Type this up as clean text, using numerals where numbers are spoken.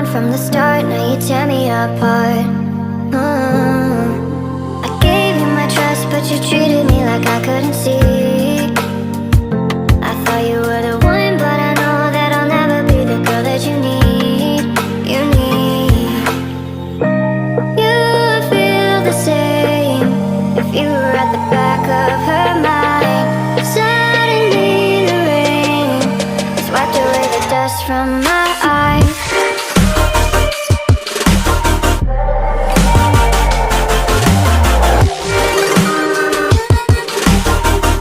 on from the start, now you tear me apart. I gave you my trust, but you treated me like I couldn't see. I thought you were the one, but I know that I'll never be the girl that you need. You need. You feel the same if you were at the back of her mind. Suddenly the rain swept away the dust from my eyes.